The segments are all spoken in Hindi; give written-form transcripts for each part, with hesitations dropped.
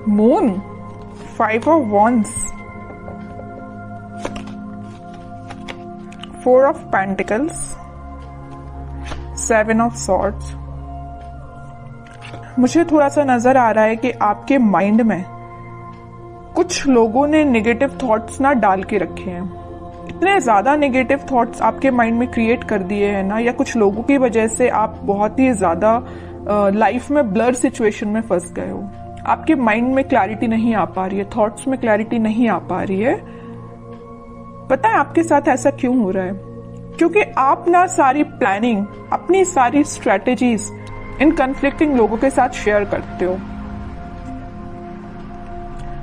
Moon, 5 of wands, 4 of pentacles, 7 of swords। मुझे थोड़ा सा नजर आ रहा है कि आपके माइंड में कुछ लोगों ने नेगेटिव थॉट्स ना डाल के रखे हैं। इतने ज्यादा नेगेटिव थॉट्स आपके माइंड में क्रिएट कर दिए हैं ना, या कुछ लोगों की वजह से आप बहुत ही ज्यादा लाइफ में ब्लर सिचुएशन में फंस गए हो। आपके माइंड में क्लैरिटी नहीं आ पा रही है, थॉट्स में क्लैरिटी नहीं आ पा रही है। पता है आपके साथ ऐसा क्यों हो रहा है? क्योंकि आप ना सारी प्लानिंग, अपनी सारी स्ट्रेटेजीज इन कन्फ्लिक्टिंग लोगों के साथ शेयर करते हो,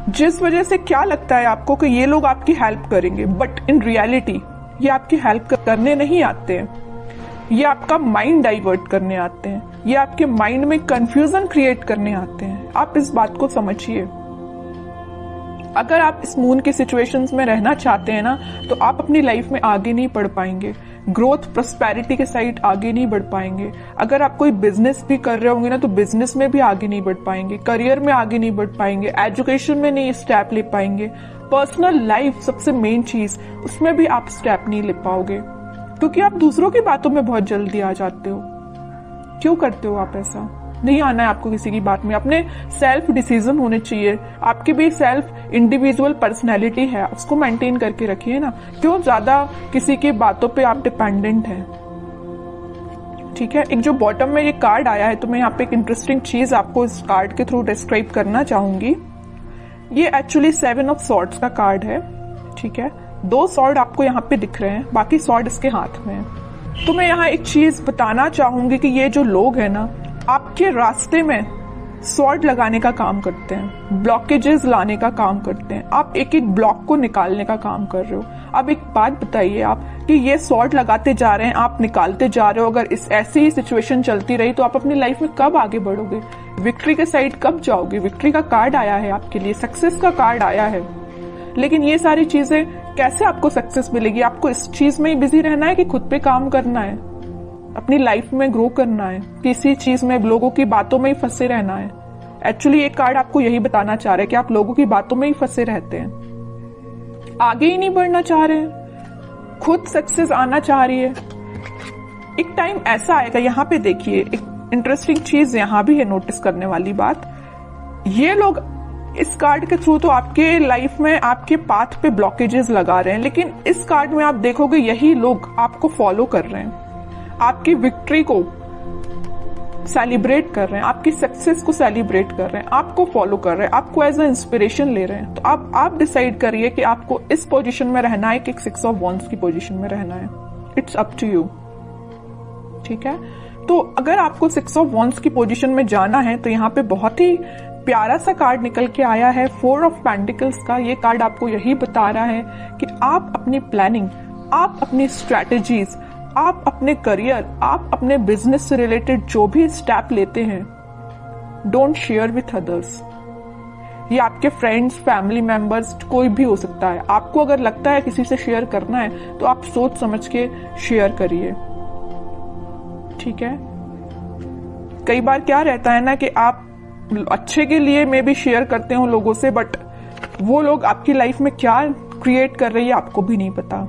जिस वजह से क्या लगता है आपको कि ये लोग आपकी हेल्प करेंगे, बट इन रियलिटी ये आपकी हेल्प करने नहीं आते हैं। ये आपका माइंड डाइवर्ट करने आते हैं, ये आपके माइंड में कंफ्यूजन क्रिएट करने आते हैं। आप इस बात को समझिए। अगर आप इस मून की सिचुएशंस में रहना चाहते हैं ना, तो आप अपनी लाइफ में आगे नहीं बढ़ पाएंगे, ग्रोथ प्रोस्पेरिटी के साइड आगे नहीं बढ़ पाएंगे। अगर आप कोई बिजनेस भी कर रहे होंगे ना, तो बिजनेस में भी आगे नहीं बढ़ पाएंगे, करियर में आगे नहीं बढ़ पाएंगे, एजुकेशन में नहीं स्टेप ले पाएंगे, पर्सनल लाइफ सबसे मेन चीज, उसमें भी आप स्टेप नहीं ले पाओगे, क्योंकि आप दूसरों की बातों में बहुत जल्दी आ जाते हो। क्यों करते हो आप ऐसा? नहीं आना है आपको किसी की बात में। अपने सेल्फ डिसीजन होने चाहिए। आपकी भी सेल्फ इंडिविजुअल पर्सनैलिटी है, उसको मेंटेन करके रखिए ना। क्यों ज्यादा किसी की बातों पे आप डिपेंडेंट हैं? ठीक है, एक जो बॉटम में ये कार्ड आया है, तो मैं यहाँ पे एक इंटरेस्टिंग चीज आपको इस कार्ड के थ्रू डिस्क्राइब करना चाहूंगी। ये एक्चुअली 7 ऑफ सॉर्ड्स का कार्ड है। ठीक है, 2 सॉर्ड आपको यहाँ पे दिख रहे हैं, बाकी सॉर्ड इसके हाथ में है। तो मैं यहाँ एक चीज बताना चाहूंगी कि ये जो लोग हैं ना, आपके रास्ते में सॉर्ड लगाने का काम करते हैं, ब्लॉकेजेस लाने का काम करते हैं। आप एक एक ब्लॉक को निकालने का काम कर रहे हो। अब एक बात बताइए आप कि ये सॉर्ड लगाते जा रहे हैं, आप निकालते जा रहे हो। अगर इस ऐसी ही सिचुएशन चलती रही तो आप अपनी लाइफ में कब आगे बढ़ोगे? विक्ट्री के साइड कब जाओगे? विक्ट्री का कार्ड आया है आपके लिए, सक्सेस का कार्ड आया है, लेकिन ये सारी चीजें कैसे आपको सक्सेस मिलेगी? आपको इस चीज में ही बिजी रहना है कि खुद पे काम करना है, अपनी लाइफ में ग्रो करना है, किसी चीज में लोगों की बातों में ही फंसे रहना है? एक्चुअली एक कार्ड आपको यही बताना चाह रहा है कि आप लोगों की बातों में ही फंसे रहते हैं, आगे ही नहीं बढ़ना चाह रहे हैं, खुद सक्सेस आना चाह रही है। एक टाइम ऐसा आएगा, यहाँ पे देखिए एक इंटरेस्टिंग चीज यहाँ भी है नोटिस करने वाली बात। ये लोग इस कार्ड के थ्रू तो आपके लाइफ में आपके पाथ पे ब्लॉकेजेस लगा रहे हैं, लेकिन इस कार्ड में आप देखोगे यही लोग आपको फॉलो कर रहे हैं, आपकी विक्ट्री को सेलिब्रेट कर रहे हैं, आपकी सक्सेस को सेलिब्रेट कर रहे हैं, आपको फॉलो कर रहे हैं, आपको एज अ इंस्पिरेशन ले रहे हैं। तो आप डिसाइड करिए कि आपको इस पोजीशन में रहना है कि 6 ऑफ वॉन्ड्स की पोजीशन में रहना है। It's up to you. ठीक है, तो अगर आपको 6 ऑफ वॉन्ड्स की पोजीशन में जाना है, तो यहाँ पे बहुत ही प्यारा सा कार्ड निकल के आया है 4 ऑफ पेंटिकल्स का। ये कार्ड आपको यही बता रहा है कि आप अपनी प्लानिंग, आप अपनी स्ट्रैटेजीज, आप अपने करियर, आप अपने बिजनेस से रिलेटेड जो भी स्टेप लेते हैं, डोंट शेयर विथ अदर्स। ये आपके फ्रेंड्स, फैमिली मेंबर्स, कोई भी हो सकता है। आपको अगर लगता है किसी से शेयर करना है, तो आप सोच समझ के शेयर करिए। ठीक है, कई बार क्या रहता है ना कि आप अच्छे के लिए में भी शेयर करते हो लोगों से, बट वो लोग आपकी लाइफ में क्या क्रिएट कर रही है आपको भी नहीं पता।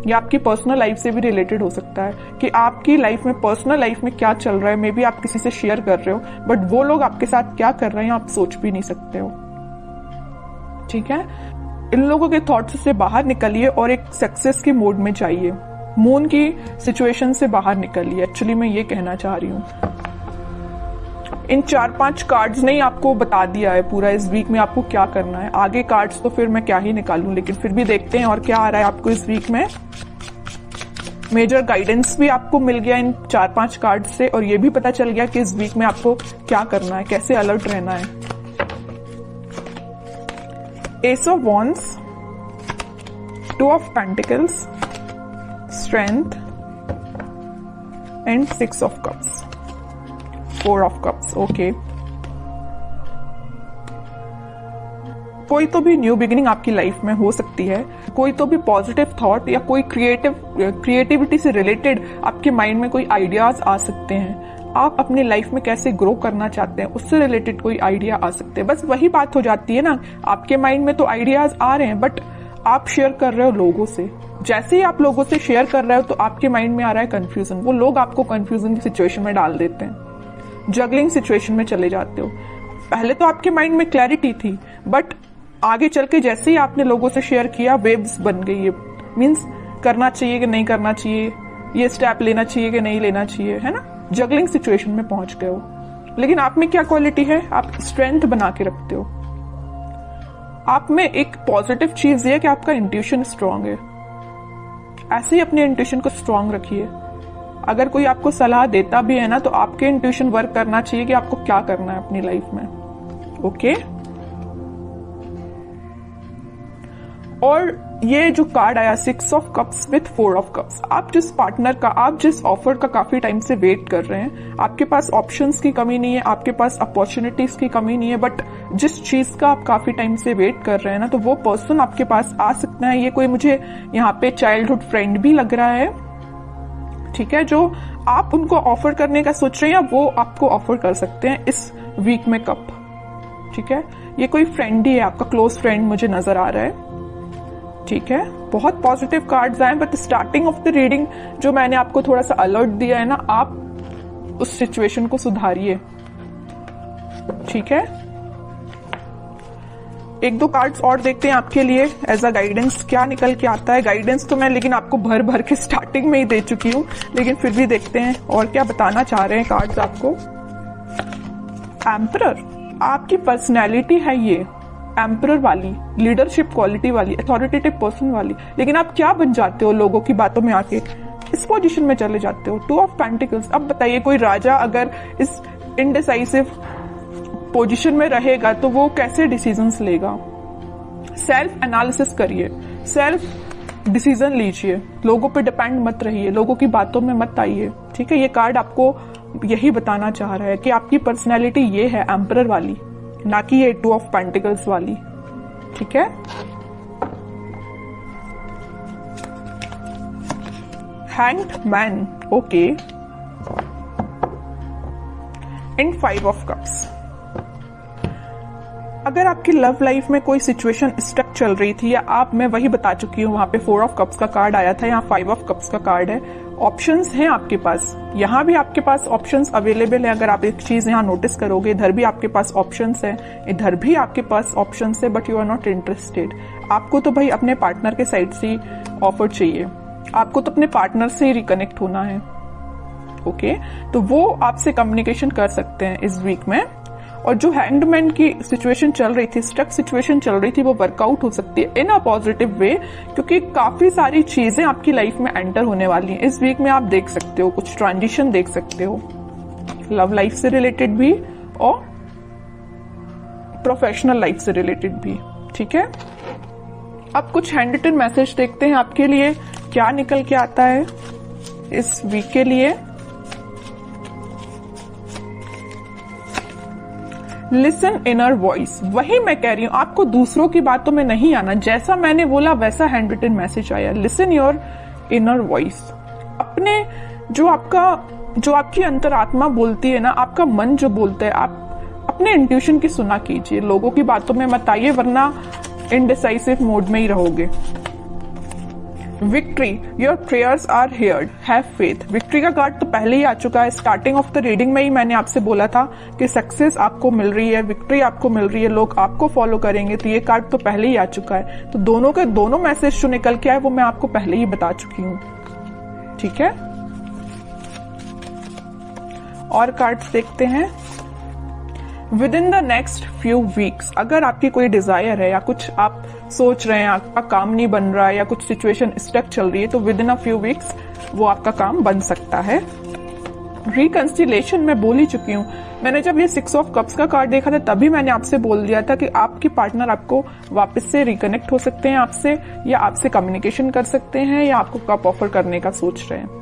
या आपकी पर्सनल लाइफ से भी रिलेटेड हो सकता है कि आपकी लाइफ में, पर्सनल लाइफ में क्या चल रहा है, मे बी आप किसी से शेयर कर रहे हो, बट वो लोग आपके साथ क्या कर रहे हैं आप सोच भी नहीं सकते हो। ठीक है, इन लोगों के थॉट्स से बाहर निकलिए और एक सक्सेस के मोड में जाइए। मून की सिचुएशन से बाहर निकलिए, एक्चुअली मैं ये कहना चाह रही हूँ। इन 4-5 कार्ड्स ने ही आपको बता दिया है पूरा इस वीक में आपको क्या करना है। आगे कार्ड्स तो फिर मैं क्या ही निकालूं, लेकिन फिर भी देखते हैं और क्या आ रहा है आपको इस वीक में। मेजर गाइडेंस भी आपको मिल गया इन 4-5 कार्ड से, और ये भी पता चल गया कि इस वीक में आपको क्या करना है, कैसे अलर्ट रहना है। S of wands, 2 of pentacles, strength and 6 of cups, 4 of cups. Okay, कोई तो भी न्यू बिगिनिंग आपकी लाइफ में हो सकती है, कोई तो भी पॉजिटिव थॉट या कोई क्रिएटिविटी से रिलेटेड आपके माइंड में कोई आइडियाज आ सकते हैं। आप अपनी लाइफ में कैसे ग्रो करना चाहते हैं उससे रिलेटेड कोई आइडिया आ सकते हैं। बस वही बात हो जाती है ना, आपके माइंड में तो आइडियाज आ रहे हैं बट आप शेयर कर रहे हो लोगों से। जैसे ही आप लोगों से शेयर कर रहे हो तो आपके माइंड में आ रहा है कंफ्यूजन, वो लोग आपको कंफ्यूजन की सिचुएशन में डाल देते हैं, जगलिंग सिचुएशन में चले जाते हो। पहले तो आपके माइंड में क्लैरिटी थी बट आगे चल के जैसे ही आपने लोगों से शेयर किया वेव्स बन गई है, मीन्स करना चाहिए कि नहीं करना चाहिए, ये स्टेप लेना चाहिए कि नहीं लेना चाहिए, है ना, जगलिंग सिचुएशन में पहुंच गए हो। लेकिन आप में क्या क्वालिटी है, आप स्ट्रेंथ बना के रखते हो। आप में एक पॉजिटिव चीज ये है कि आपका इंट्यूशन स्ट्रांग है। ऐसे ही अपने इंट्यूशन को स्ट्रांग रखिए। अगर कोई आपको सलाह देता भी है ना तो आपके इंट्यूशन वर्क करना चाहिए कि आपको क्या करना है अपनी लाइफ में। ओके, और ये जो कार्ड आया 6 of cups with 4 of cups, आप जिस पार्टनर का, आप जिस ऑफर का काफी टाइम से वेट कर रहे हैं, आपके पास ऑप्शंस की कमी नहीं है, आपके पास अपॉर्चुनिटीज की कमी नहीं है, बट जिस चीज का आप काफी टाइम से वेट कर रहे हैं ना, तो वो पर्सन आपके पास आ सकता है। ये कोई मुझे यहाँ पे चाइल्डहुड फ्रेंड भी लग रहा है, ठीक है, जो आप उनको ऑफर करने का सोच रहे हैं, वो आपको ऑफर कर सकते हैं इस वीक में कप, ठीक है। ये कोई फ्रेंड ही है, आपका क्लोज फ्रेंड मुझे नजर आ रहा है, ठीक है। बहुत पॉजिटिव कार्ड्स आए but starting of the reading जो मैंने आपको थोड़ा सा अलर्ट दिया है ना, आप उस सिचुएशन को सुधारिए, ठीक है। एक दो कार्ड्स और देखते हैं आपके लिए एज अ गाइडेंस, क्या निकल के आता है। गाइडेंस तो मैं लेकिन आपको भर भर के स्टार्टिंग में ही दे चुकी हूं, लेकिन फिर भी देखते हैं और क्या बताना चाह रहे हैं कार्ड्स आपको। एम्परर, आपकी पर्सनैलिटी है ये एम्परर वाली, लीडरशिप क्वालिटी वाली, अथॉरिटेटिव पर्सन वाली, लेकिन आप क्या बन जाते हो लोगों की बातों में आके, इस पोजीशन में चले जाते हो। 2 ऑफ पेंटिकल्स, अब बताइए कोई राजा अगर इस इनडिसाइसिव पोजीशन में रहेगा तो वो कैसे डिसीजंस लेगा। सेल्फ एनालिसिस करिए, सेल्फ डिसीजन लीजिए, लोगों पे डिपेंड मत रहिए, लोगों की बातों में मत आइए, ठीक है। ये कार्ड आपको यही बताना चाह रहा है कि आपकी पर्सनैलिटी ये है एम्परर वाली, ना कि ये 2 ऑफ पेंटिकल्स वाली, ठीक है। Hanged man, okay, and 5 of cups. अगर आपकी लव लाइफ में कोई सिचुएशन स्टक चल रही थी, या आप, मैं वही बता चुकी हूं, वहां पे 4 ऑफ कप्स का कार्ड आया था, यहाँ 5 ऑफ कप्स का कार्ड है। ऑप्शंस हैं आपके पास, यहाँ भी आपके पास ऑप्शंस अवेलेबल है। अगर आप एक चीज यहाँ नोटिस करोगे, इधर भी आपके पास ऑप्शंस है, इधर भी आपके पास ऑप्शंस है, but you are not interested. आपको तो भाई अपने पार्टनर के साइड से ऑफर चाहिए, आपको तो अपने पार्टनर से ही रिकनेक्ट होना है, ओके। तो वो आपसे कम्युनिकेशन कर सकते हैं इस वीक में। और जो हैंगड की सिचुएशन चल रही थी, स्टक सिचुएशन चल रही थी, वो वर्कआउट हो सकती है इन अ पॉजिटिव वे, क्योंकि काफी सारी चीजें आपकी लाइफ में एंटर होने वाली हैं इस वीक में। आप देख सकते हो, कुछ ट्रांजिशन देख सकते हो, लव लाइफ से रिलेटेड भी और प्रोफेशनल लाइफ से रिलेटेड भी, ठीक है। अब कुछ हैंड रिटन मैसेज देखते हैं आपके लिए, क्या निकल के आता है इस वीक के लिए। लिसन इनर वॉइस, वही मैं कह रही हूं, आपको दूसरों की बातों में नहीं आना, जैसा मैंने बोला वैसा हैंड रिटन मैसेज आया। लिसन योर इनर वॉइस, अपने जो आपकी अंतरात्मा बोलती है ना, आपका मन जो बोलता है, आप अपने इंट्यूशन की सुना कीजिए, लोगों की बातों में मत आइए, वरना इनडिसाइसिव मोड में ही रहोगे। Victory, your prayers are heard, have faith. Victory का कार्ड तो पहले ही आ चुका है, स्टार्टिंग ऑफ द रीडिंग में ही मैंने आपसे बोला था कि सक्सेस आपको मिल रही है, विक्ट्री आपको मिल रही है, लोग आपको फॉलो करेंगे, तो ये कार्ड तो पहले ही आ चुका है। तो दोनों के दोनों मैसेज जो निकल के आए वो मैं आपको पहले ही बता चुकी हूं, ठीक है। और कार्ड्स देखते हैं। With in the next few weeks, अगर आपकी कोई डिजायर है या कुछ आप सोच रहे हैं, आपका काम नहीं बन रहा है या कुछ सिचुएशन स्टक चल रही है, तो with in a few weeks वो आपका काम बन सकता है। रिकंसिलेशन मैं बोल ही चुकी हूँ, मैंने जब ये 6 ऑफ कप्स का कार्ड देखा था तभी मैंने आपसे बोल दिया था कि आपके पार्टनर आपको वापस से रिकनेक्ट हो सकते हैं आपसे, या आपसे कम्युनिकेशन कर सकते हैं, या आपको कप ऑफर करने का सोच रहे हैं।